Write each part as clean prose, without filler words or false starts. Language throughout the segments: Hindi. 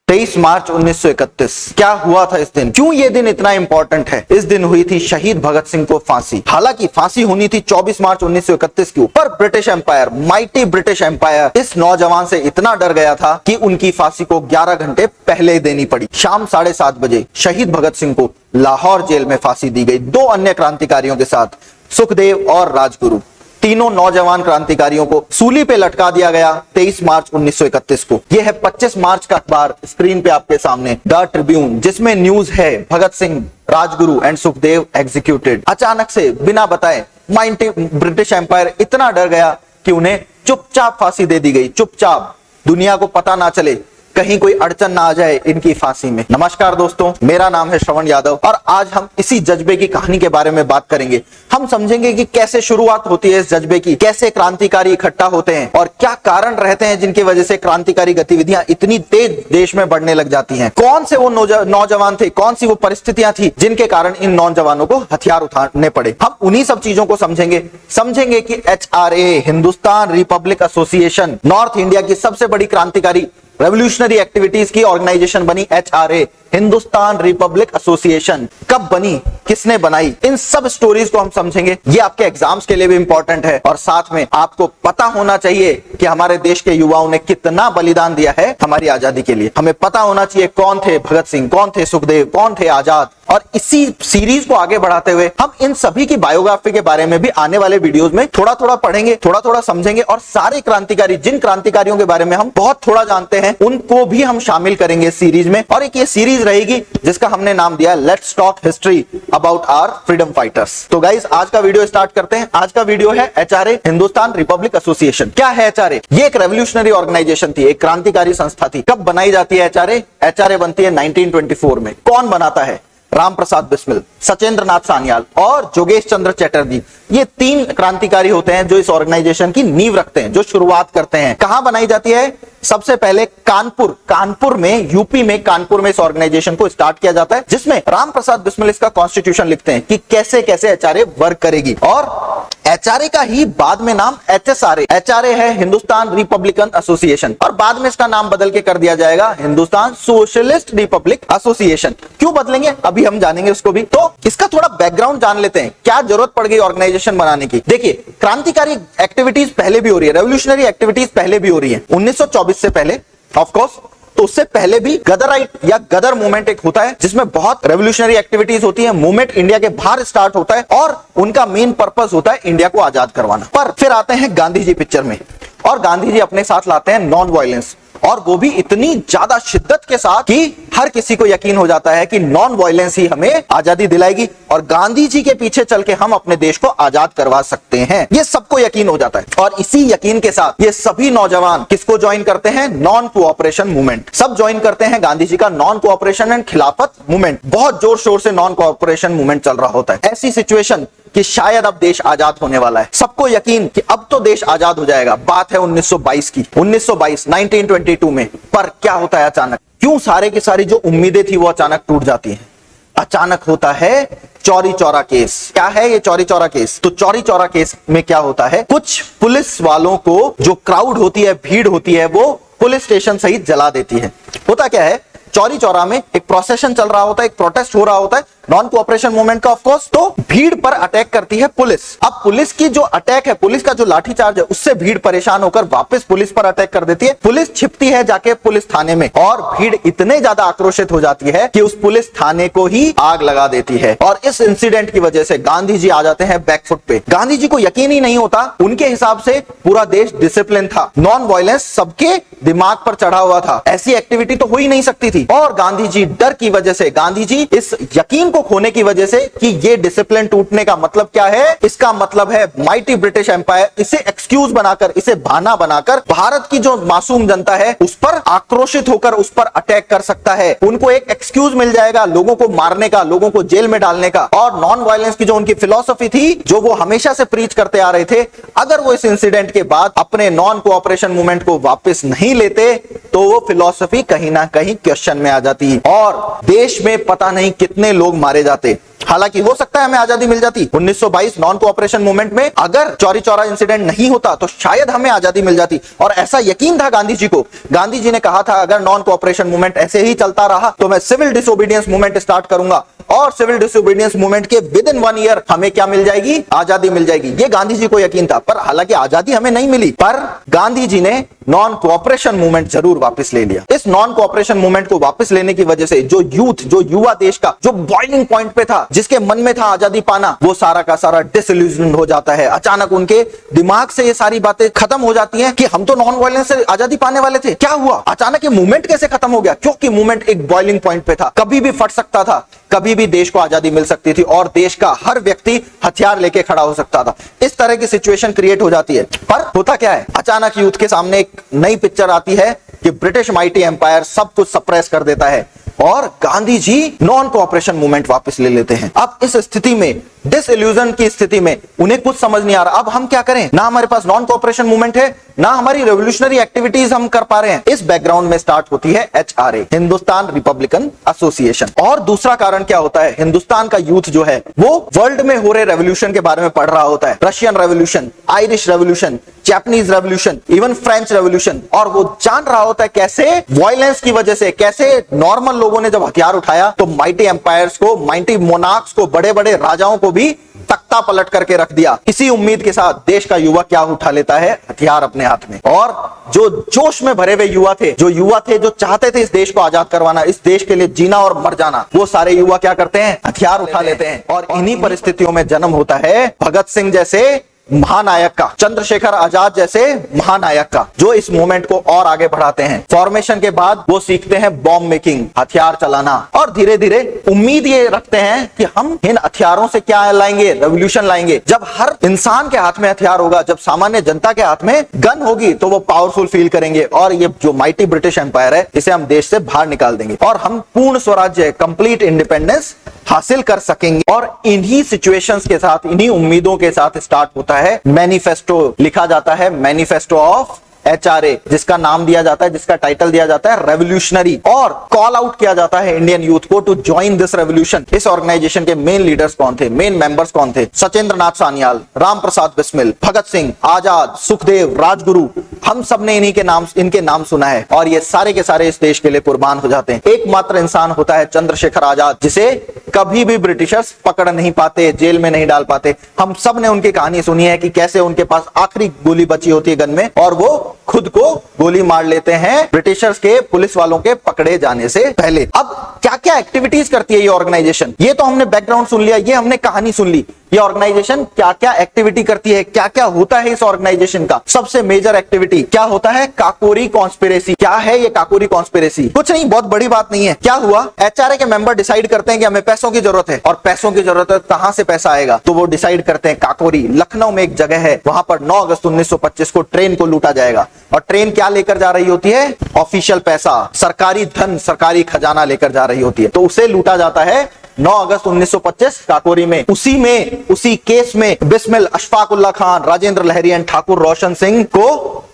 23 मार्च 1931। क्या हुआ था इस दिन? क्यों ये दिन इतना इंपॉर्टेंट है? इस दिन हुई थी शहीद भगत सिंह को फांसी। हालांकि फांसी होनी थी 24 मार्च 1931 की, पर British Empire, mighty British Empire इस नौजवान से इतना डर गया था कि उनकी फांसी को 11 घंटे पहले देनी पड़ी। शाम 7:30 बजे शहीद भगत सिंह को लाहौर जेल में फांसी दी गई, 2 अन्य क्रांतिकारियों के साथ, सुखदेव और राजगुरु। तीनों नौजवान क्रांतिकारियों को सूली पे लटका दिया गया 23 मार्च 1931 को। यह है 25 मार्च का अखबार स्क्रीन पे आपके सामने, द ट्रिब्यून, जिसमें न्यूज है भगत सिंह, राजगुरु एंड सुखदेव एग्जीक्यूटेड। अचानक से बिना बताए माइटी ब्रिटिश एम्पायर इतना डर गया कि उन्हें चुपचाप फांसी दे दी गई। चुपचाप, दुनिया को पता ना चले, कहीं कोई अड़चन ना आ जाए इनकी फांसी में। नमस्कार दोस्तों, मेरा नाम है श्रवण यादव और आज हम इसी जज्बे की कहानी के बारे में बात करेंगे। हम समझेंगे कि कैसे शुरुआत होती है इस जज्बे की, कैसे क्रांतिकारी इकट्ठा होते हैं और क्या कारण रहते हैं जिनकी वजह से क्रांतिकारी गतिविधियां इतनी तेज देश में बढ़ने लग जाती हैं। कौन से वो नौजवान थे, कौन सी वो परिस्थितियां थी जिनके कारण इन नौजवानों को हथियार उठाने पड़े। हम उन्हीं सब चीजों को समझेंगे कि HRA, Hindustan Republic association, north India की सबसे बड़ी क्रांतिकारी रेवोल्यूशनरी एक्टिविटीज की ऑर्गेनाइजेशन बनी HRA, हिंदुस्तान रिपब्लिक एसोसिएशन। कब बनी, किसने बनाई, इन सब स्टोरीज को हम समझेंगे। ये आपके एग्जाम्स के लिए भी इंपॉर्टेंट है और साथ में आपको पता होना चाहिए कि हमारे देश के युवाओं ने कितना बलिदान दिया है हमारी आजादी के लिए। हमें पता होना चाहिए कौन थे भगत सिंह, कौन थे सुखदेव, कौन थे आजाद। और इसी सीरीज को आगे बढ़ाते हुए हम इन सभी की बायोग्राफी के बारे में भी आने वाले वीडियोस में थोड़ा थोड़ा पढ़ेंगे, थोड़ा थोड़ा समझेंगे और सारे क्रांतिकारी, जिन क्रांतिकारियों के बारे में हम बहुत थोड़ा जानते हैं, उनको भी हम शामिल करेंगे इस सीरीज में। और एक ये सीरीज रहेगी जिसका हमने नाम दिया let's talk history about our freedom fighters. तो गाइस, आज का वीडियो स्टार्ट करते हैं। आज का वीडियो है HRA, हिंदुस्तान रिपब्लिक एसोसिएशन। क्या है HRA? ये एक रेवोल्यूशनरी ऑर्गेनाइजेशन थी, एक क्रांतिकारी संस्था थी। कब बनाई जाती है HRA? HRA बनती है 1924 में। कौन बनाता है? राम प्रसाद बिस्मिल, सचेंद्र नाथ सान्याल और जोगेश चंद्र चटर्जी। ये 3 क्रांतिकारी होते हैं जो इस ऑर्गेनाइजेशन की नींव रखते हैं, जो शुरुआत करते हैं। कहां बनाई जाती है? सबसे पहले कानपुर में, यूपी में कानपुर में इस ऑर्गेनाइजेशन को स्टार्ट किया जाता है, जिसमें राम प्रसाद बिस्मिल इसका कॉन्स्टिट्यूशन लिखते हैं कि कैसे कैसे HRA वर्क करेगी। और HRA का ही बाद में नाम HRA है, हिंदुस्तान रिपब्लिकन एसोसिएशन, और बाद में इसका नाम बदल के कर दिया जाएगा हिंदुस्तान सोशलिस्ट रिपब्लिक एसोसिएशन। क्यों बदलेंगे अभी हम जानेंगे उसको भी। तो इसका थोड़ा बैकग्राउंड जान लेते हैं, क्या जरूरत पड़ गई ऑर्गेनाइजेशन बनाने की। देखिए, क्रांतिकारी एक्टिविटीज पहले भी हो रही है, रेवोल्यूशनरी एक्टिविटीज पहले भी हो रही है 1924 से पहले, ऑफ कोर्स। तो उससे पहले भी गदराइट या गदर मूवमेंट एक होता है जिसमें बहुत रेवोल्यूशनरी एक्टिविटीज होती है। मूवमेंट इंडिया के बाहर स्टार्ट होता है और उनका मेन पर्पस होता है इंडिया को आजाद करवाना। पर फिर आते हैं गांधी जी पिक्चर में, और गांधी जी अपने साथ लाते हैं नॉन वायलेंस, और वो भी इतनी ज्यादा शिद्दत के साथ कि हर किसी को यकीन हो जाता है कि नॉन वायलेंस ही हमें आजादी दिलाएगी और गांधी जी के पीछे चल के हम अपने देश को आजाद करवा सकते हैं। ये सबको यकीन हो जाता है और इसी यकीन के साथ ये सभी नौजवान किसको ज्वाइन करते हैं? Non cooperation movement. सब ज्वाइन करते हैं गांधी जी का नॉन कोऑपरेशन एंड खिलाफत मूवमेंट। बहुत जोर शोर से नॉन कोऑपरेशन मूवमेंट चल रहा होता है। ऐसी सिचुएशन कि शायद अब देश आजाद होने वाला है, सबको यकीन कि अब तो देश आजाद हो जाएगा। बात है 1922 की, 1922 में। पर क्या होता है अचानक? क्यों सारे की सारी जो उम्मीदें थी वो अचानक टूट जाती हैं? अचानक होता है चौरी चौरा केस। क्या है ये चौरी चौरा केस? तो चौरी चौरा केस में क्या होता है, कुछ पुलिस वालों को, जो क्राउड होती है, भीड़ होती है, वो पुलिस स्टेशन सहित जला देती है। होता क्या है, चौरी चौरा में एक प्रोसेशन चल रहा होता है, एक प्रोटेस्ट हो रहा होता है नॉन कोऑपरेशन मूवमेंट का, ऑफ कोर्स। तो भीड़ पर अटैक करती है पुलिस। अब पुलिस की जो अटैक है, पुलिस का जो लाठीचार्ज है, उससे भीड़ परेशान होकर वापस पुलिस पर अटैक कर देती है। पुलिस छिपती है जाके पुलिस थाने में और भीड़ इतने ज्यादा आक्रोशित हो जाती है कि उस पुलिस थाने को ही आग लगा देती है। और इस इंसिडेंट की वजह से गांधी जी आ जाते हैं बैकफुट पे। गांधी जी को यकीन ही नहीं होता, उनके हिसाब से पूरा देश डिसिप्लिन था, नॉन वायलेंस सबके दिमाग पर चढ़ा हुआ था, ऐसी एक्टिविटी तो हो ही नहीं सकती थी। और गांधी जी डर की वजह से, गांधी जी इस यकीन को खोने की वजह से कि ये डिसिप्लिन टूटने का मतलब क्या है, इसका मतलब है माइटी ब्रिटिश एम्पायर इसे एक्सक्यूज बनाकर, इसे बहाना बनाकर भारत की जो मासूम जनता है उस पर आक्रोशित होकर उस पर अटैक कर सकता है। उनको एक एक्सक्यूज मिल जाएगा लोगों को मारने का, लोगों को जेल में डालने का। और नॉन वायलेंस की जो उनकी फिलॉसफी थी, जो वो हमेशा से प्रीच करते आ रहे थे, अगर वो इस इंसिडेंट के बाद अपने नॉन कोऑपरेशन मूवमेंट को वापस नहीं लेते तो वो फिलॉसफी कहीं ना कहीं क्वेश्चन में आ जाती और देश में पता नहीं कितने लोग मारे जाते। हालांकि हो सकता है हमें आजादी मिल जाती 1922 नॉन कोऑपरेशन मूवमेंट में, अगर चौरी चौरा इंसिडेंट नहीं होता तो शायद हमें आजादी मिल जाती। और ऐसा यकीन था गांधी जी को। गांधी जी ने कहा था अगर नॉन कोऑपरेशन मूवमेंट ऐसे ही चलता रहा तो मैं सिविल डिसोबीडियंस मूवमेंट स्टार्ट करूंगा, और सिविल डिसोबीडियंस मूवमेंट के विद इन 1 ईयर हमें क्या मिल जाएगी, आजादी मिल जाएगी। ये गांधी जी को यकीन था। पर हालांकि आजादी हमें नहीं मिली, पर गांधी जी ने नॉन कोऑपरेशन मूवमेंट जरूर वापस ले लिया। इस नॉन कोऑपरेशन मूवमेंट को वापस लेने की वजह से जो यूथ, जो युवा देश का जो बॉइलिंग पॉइंट पे था, जिसके मन में था आजादी पाना, वो सारा का सारा डिसइल्यूजन हो जाता है। अचानक उनके दिमाग से ये सारी बातें खत्म हो जाती हैं कि हम तो नॉन वायलेंस से आजादी पाने वाले थे, क्या हुआ, अचानक ये मूवमेंट कैसे खत्म हो गया? क्योंकि मूवमेंट एक बॉइलिंग पॉइंट पे था, कभी भी फट सकता था, कभी भी देश को आजादी मिल सकती थी और देश का हर व्यक्ति हथियार लेके खड़ा हो सकता था। इस तरह की सिचुएशन क्रिएट हो जाती है। पर होता क्या है, अचानक यूथ के सामने एक नई पिक्चर आती है कि ब्रिटिश माइटी एम्पायर सब कुछ सप्रेस कर देता है और Gandhi ji non cooperation movement वापस ले लेते हैं। अब इस स्थिति में, डिसइल्यूजन की स्थिति में, उन्हें कुछ समझ नहीं आ रहा अब हम क्या करें। ना हमारे पास नॉन कोऑपरेशन मूवमेंट है, ना हमारी रेवोल्यूशनरी एक्टिविटीज हम कर पा रहे हैं। इस बैकग्राउंड में स्टार्ट होती है HRA, हिंदुस्तान रिपब्लिकन एसोसिएशन। और दूसरा कारण क्या होता है, हिंदुस्तान का यूथ जो है वो वर्ल्ड में हो रहे रेवोल्यूशन के बारे में पढ़ रहा होता है। Russian revolution, Irish revolution, Japanese revolution, even French revolution. और वो जान रहा होता है कैसे वायलेंस की वजह से, कैसे नॉर्मल लोगों ने जब हथियार उठाया तो माइटी एम्पायर्स को, माइटी मोनार्क्स को, बड़े बड़े राजाओं को भी तख्ता पलट करके रख दिया। इसी उम्मीद के साथ देश का युवा क्या उठा लेता है, हथियार अपने हाथ में। और जो जोश में भरे हुए युवा थे, जो चाहते थे इस देश को आजाद करवाना, इस देश के लिए जीना और मर जाना, वो सारे युवा क्या करते हैं, हथियार उठा लेते हैं। और इन्हीं परिस्थितियों में जन्म होता है भगत सिंह जैसे महानायक का, चंद्रशेखर आजाद जैसे महानायक का, जो इस मूवमेंट को और आगे बढ़ाते हैं। फॉर्मेशन के बाद वो सीखते हैं बॉम्ब मेकिंग, हथियार चलाना, और धीरे धीरे उम्मीद ये रखते हैं कि हम इन हथियारों से क्या लाएंगे, रेवोल्यूशन लाएंगे। जब हर इंसान के हाथ में हथियार होगा, जब सामान्य जनता के हाथ में गन होगी, तो वो पावरफुल फील करेंगे और ये जो माइटी ब्रिटिश एम्पायर है, इसे हम देश से बाहर निकाल देंगे और हम पूर्ण स्वराज्य, कंप्लीट इंडिपेंडेंस हासिल कर सकेंगे। और इन्हीं सिचुएशंस के साथ, इन्हीं उम्मीदों के साथ स्टार्ट होता है मैनिफेस्टो। लिखा जाता है मैनिफेस्टो ऑफ HRA, जिसका नाम दिया जाता है, जिसका टाइटल दिया जाता है रेवोल्यूशनरी, और कॉल आउट किया जाता है इंडियन यूथ को टू ज्वाइन दिस रेवोल्यूशन। इस ऑर्गेनाइजेशन के मेन लीडर्स कौन थे, मेन मेंबर्स कौन थे? सचेंद्र नाथ सान्याल, राम प्रसाद बिस्मिल, भगत सिंह, आजाद, सुखदेव, राजगुरु, हम सब ने इनके नाम सुना है। और ये सारे के सारे इस देश के लिए कुर्बान हो जाते हैं। एकमात्र इंसान होता है चंद्रशेखर आजाद, जिसे कभी भी ब्रिटिशर्स पकड़ नहीं पाते, जेल में नहीं डाल पाते। हम सब ने उनकी कहानी सुनी है कि कैसे उनके पास आखिरी गोली बची होती है गन में और वो खुद को गोली मार लेते हैं ब्रिटिशर्स के, पुलिस वालों के पकड़े जाने से पहले। अब क्या क्या एक्टिविटीज करती है ये ऑर्गेनाइजेशन, ये तो हमने बैकग्राउंड सुन लिया, ये हमने कहानी सुन ली। ये ऑर्गेनाइजेशन क्या क्या एक्टिविटी करती है, क्या क्या होता है इस ऑर्गेनाइजेशन का। सबसे मेजर एक्टिविटी क्या होता है, काकोरी कॉन्स्पिरेसी। क्या है ये काकोरी कॉन्स्पिरेसी? कुछ नहीं, बहुत बड़ी बात नहीं है। क्या हुआ, HRA के मेंबर डिसाइड करते हैं कि हमें पैसों की जरूरत है, और पैसों की जरूरत है, कहां से पैसा आएगा? तो वो डिसाइड करते हैं काकोरी, लखनऊ में एक जगह है, वहां पर 9 अगस्त 1925 को ट्रेन को लूटा जाएगा। और ट्रेन क्या लेकर जा रही होती है, ऑफिशियल पैसा, सरकारी धन, सरकारी खजाना लेकर जा रही होती है। तो उसे लूटा जाता है 9 अगस्त 1925 काकोरी में। उसी केस में बिस्मिल, अशफाक उल्लाह खान, राजेंद्र लहरी एंड ठाकुर रोशन सिंह को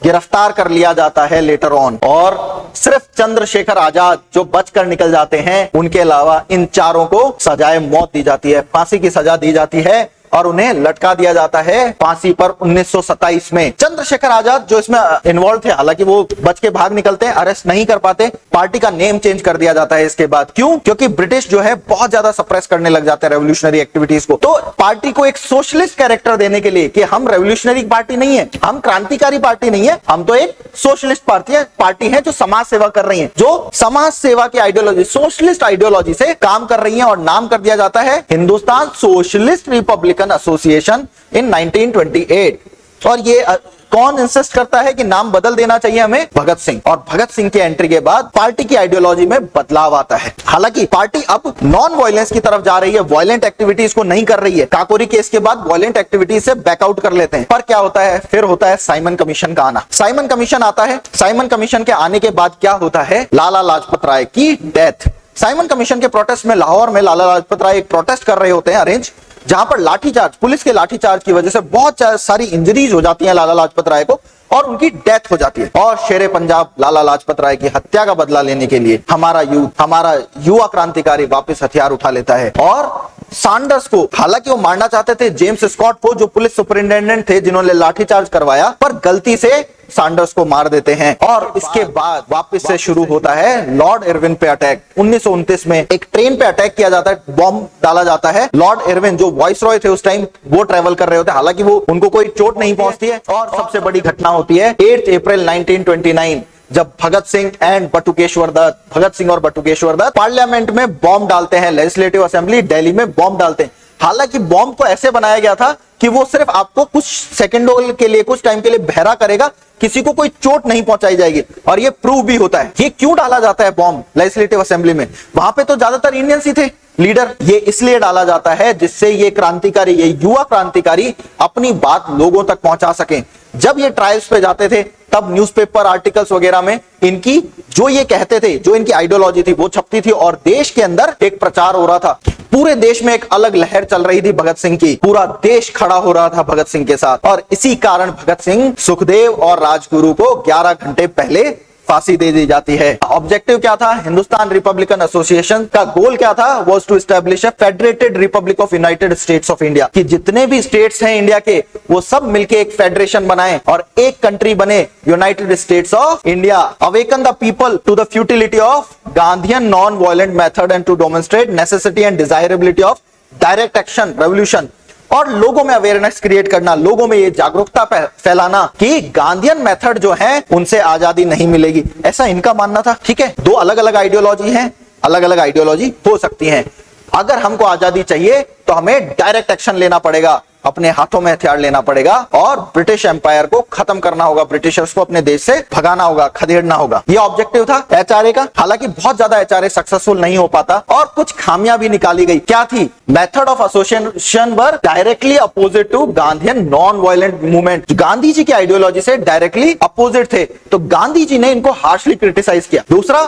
गिरफ्तार कर लिया जाता है लेटर ऑन। और सिर्फ चंद्रशेखर आजाद जो बचकर निकल जाते हैं, उनके अलावा इन चारों को सजाए मौत दी जाती है, फांसी की सजा दी जाती है और उन्हें लटका दिया जाता है फांसी पर 1927 में। चंद्रशेखर आजाद जो इसमें इन्वॉल्व थे, हालांकि वो बच के भाग निकलते हैं, अरेस्ट नहीं कर पाते। पार्टी का नेम चेंज कर दिया जाता है इसके बाद। क्यों? क्योंकि ब्रिटिश जो है बहुत ज्यादा सप्रेस करने लग जाते हैं रेवोल्यूशनरी एक्टिविटीज को। तो पार्टी को एक सोशलिस्ट कैरेक्टर देने के लिए कि हम रेवोल्यूशनरी पार्टी नहीं है, हम क्रांतिकारी पार्टी नहीं है, हम तो एक सोशलिस्ट पार्टी है जो समाज सेवा कर रही है, जो समाज सेवा की आइडियोलॉजी, सोशलिस्ट आइडियोलॉजी से काम कर रही है। और नाम कर दिया जाता है Hindustan socialist Republican association in 1928। और ये कौन इंसिस्ट करता है कि नाम बदल देना चाहिए हमें? भगत सिंह। और भगत सिंह के एंट्री के बाद पार्टी की आइडियोलॉजी में बदलाव आता है। हालांकि पार्टी अब नॉन वायलेंस की तरफ जा रही है, वायलेंट एक्टिविटीज को नहीं कर रही है। काकोरी केस के बाद वायलेंट एक्टिविटीज से बैकआउट कर लेते हैं। पर क्या होता है, फिर होता है साइमन कमीशन का आना। साइमन कमीशन आता है। साइमन कमीशन के आने के बाद क्या होता है, लाला लाजपत राय की डेथ। साइमन कमीशन के प्रोटेस्ट में लाहौर में लाला लाजपत राय एक प्रोटेस्ट कर रहे होते हैं अरेंज, जहां पर लाठीचार्ज, पुलिस के लाठीचार्ज की वजह से बहुत सारी इंजरीज हो जाती हैं लाला लाजपत राय को और उनकी डेथ हो जाती है। और शेरे पंजाब लाला लाजपत राय की हत्या का बदला लेने के लिए हमारा युवा क्रांतिकारी वापस हथियार उठा लेता है और सैंडर्स को, हालांकि वो मारना चाहते थे जेम्स स्कॉट को, जो पुलिस सुपरिंटेंडेंट थे जिन्होंने लाठीचार्ज करवाया, पर गलती से सैंडर्स को मार देते हैं। और इसके बाद वापस से शुरू होता है लॉर्ड इरविन पे अटैक। 1929 में एक ट्रेन पे अटैक किया जाता है, बॉम्ब डाला जाता है। लॉर्ड इरविन जो वॉइस रॉय थे उस टाइम, वो ट्रेवल कर रहे होते हैं, हालांकि वो उनको कोई चोट नहीं पहुंचती है। और सबसे बड़ी घटना होती है 8 अप्रैल 1929, जब भगत सिंह और बटुकेश्वर दत्त पार्लियामेंट में बॉम्ब डालते हैं। लेजिस्लेटिव असेंबली दिल्ली में बॉम्ब डालते हैं। हालांकि बॉम्ब को ऐसे बनाया गया था कि वो सिर्फ आपको कुछ सेकंडों के लिए, कुछ टाइम के लिए बहरा करेगा, किसी को कोई चोट नहीं पहुंचाई जाएगी। और ये प्रूव भी होता है। ये क्यों डाला जाता है बॉम्ब लेजिस्लेटिव असेंबली में? वहां पे तो ज्यादातर इंडियंस ही थे लीडर। ये इसलिए डाला जाता है जिससे ये क्रांतिकारी, ये युवा क्रांतिकारी अपनी बात लोगों तक पहुंचा सकें। जब ये ट्रायल्स पे जाते थे तब न्यूज़पेपर आर्टिकल्स वगैरह में इनकी जो ये कहते थे, जो इनकी आइडियोलॉजी थी, वो छपती थी और देश के अंदर एक प्रचार हो रहा था। पूरे देश में एक अलग लहर चल रही थी भगत सिंह की। पूरा देश खड़ा हो रहा था भगत सिंह के साथ। और इसी कारण भगत सिंह, सुखदेव और राजगुरु को 11 घंटे पहले फांसी दे दी जाती है। ऑब्जेक्टिव क्या था? हिंदुस्तान रिपब्लिकन एसोसिएशन का गोल क्या था? Was to establish a federated republic of United States of India, कि जितने भी स्टेट्स हैं इंडिया के, वो सब मिलके एक फेडरेशन बनाएं और एक कंट्री बने, United States of India. Awaken the people to the futility of Gandhian non violent method and to demonstrate necessity and desirability of direct action revolution. और लोगों में अवेयरनेस क्रिएट करना, लोगों में ये जागरूकता फैलाना कि गांधीयन मेथड जो है उनसे आजादी नहीं मिलेगी, ऐसा इनका मानना था। ठीक है, दो अलग अलग आइडियोलॉजी हैं, अलग अलग आइडियोलॉजी हो सकती हैं। अगर हमको आजादी चाहिए तो हमें डायरेक्ट एक्शन लेना पड़ेगा, अपने हाथों में हथियार लेना पड़ेगा और ब्रिटिश एम्पायर को खत्म करना होगा, ब्रिटिशर्स को अपने देश से भगाना होगा, खदेड़ना होगा। ये ऑब्जेक्टिव था एचआरए का। हालांकि बहुत ज्यादा एचआरए सक्सेसफुल नहीं हो पाता और कुछ खामियां भी निकाली गई। क्या थी? Method of association were directly opposite to Gandhian non violent movement. Gandhi ji की आइडियोलॉजी से डायरेक्टली अपोजिट थे, तो गांधी जी ने इनको हार्शली क्रिटिसाइज किया। दूसरा,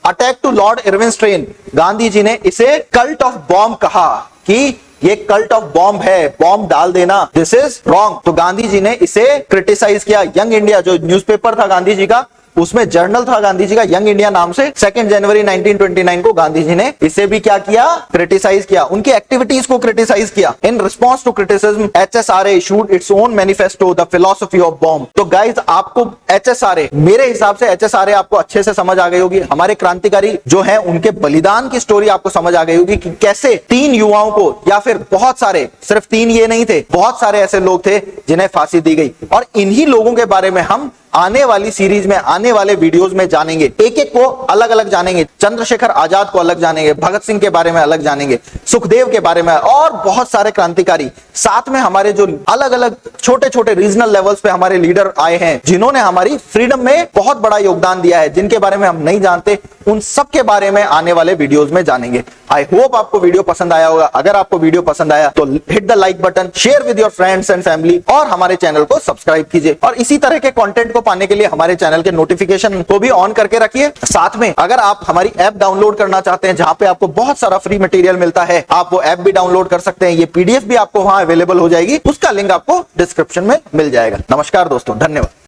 attack to Lord Irwin train. Gandhi ji ने इसे कल्ट ऑफ बॉम्ब कहा कि ये कल्ट ऑफ बॉम्ब है, बॉम्ब डाल देना, दिस इज रॉन्ग। तो गांधी जी ने इसे क्रिटिसाइज किया। यंग इंडिया जो न्यूज़पेपर था गांधी जी का, उसमें जर्नल था गांधी जी का यंग इंडिया नाम से, 2 जनवरी 1929 को गांधी जी ने इसे भी क्या किया? क्रिटिसाइज किया, उनकी एक्टिविटीज को क्रिटिसाइज किया। In response to criticism HSRA issued its own manifesto the philosophy of bomb. तो गाइज, आपको एचएसआरए, मेरे हिसाब से एचएसआरए आपको अच्छे से समझ आ गई होगी। हमारे क्रांतिकारी जो है उनके बलिदान की स्टोरी आपको समझ आ गई होगी कि कैसे 3 युवाओं को, या फिर बहुत सारे, सिर्फ 3 ये नहीं थे, बहुत सारे ऐसे लोग थे जिन्हें फांसी दी गई। और इन्हीं लोगों के बारे में हम आने वाली सीरीज में, आने वाले वीडियोस में जानेंगे। एक एक को अलग अलग जानेंगे। चंद्रशेखर आजाद को अलग जानेंगे, भगत सिंह के बारे में अलग जानेंगे, सुखदेव के बारे में, और बहुत सारे क्रांतिकारी। साथ में हमारे जो अलग अलग छोटे छोटे रीजनल लेवल्स पे हमारे लीडर आए हैं, जिन्होंने हमारी फ्रीडम में बहुत बड़ा योगदान दिया है, जिनके बारे में हम नहीं जानते, उन सब के बारे में आने वाले वीडियोस में जानेंगे। आई होप आपको वीडियो पसंद आया होगा। अगर आपको वीडियो पसंद आया तो hit the like button, share with your friends and family, और हमारे चैनल को सब्सक्राइब कीजिए। और इसी तरह के कंटेंट को पाने के लिए हमारे चैनल के नोटिफिकेशन को भी ऑन करके रखिए। साथ में अगर आप हमारी ऐप डाउनलोड करना चाहते हैं, जहां पे आपको बहुत सारा फ्री मटेरियल मिलता है, आप वो ऐप भी डाउनलोड कर सकते हैं। ये पीडीएफ भी आपको वहां अवेलेबल हो जाएगी, उसका लिंक आपको डिस्क्रिप्शन में मिल जाएगा। नमस्कार दोस्तों, धन्यवाद।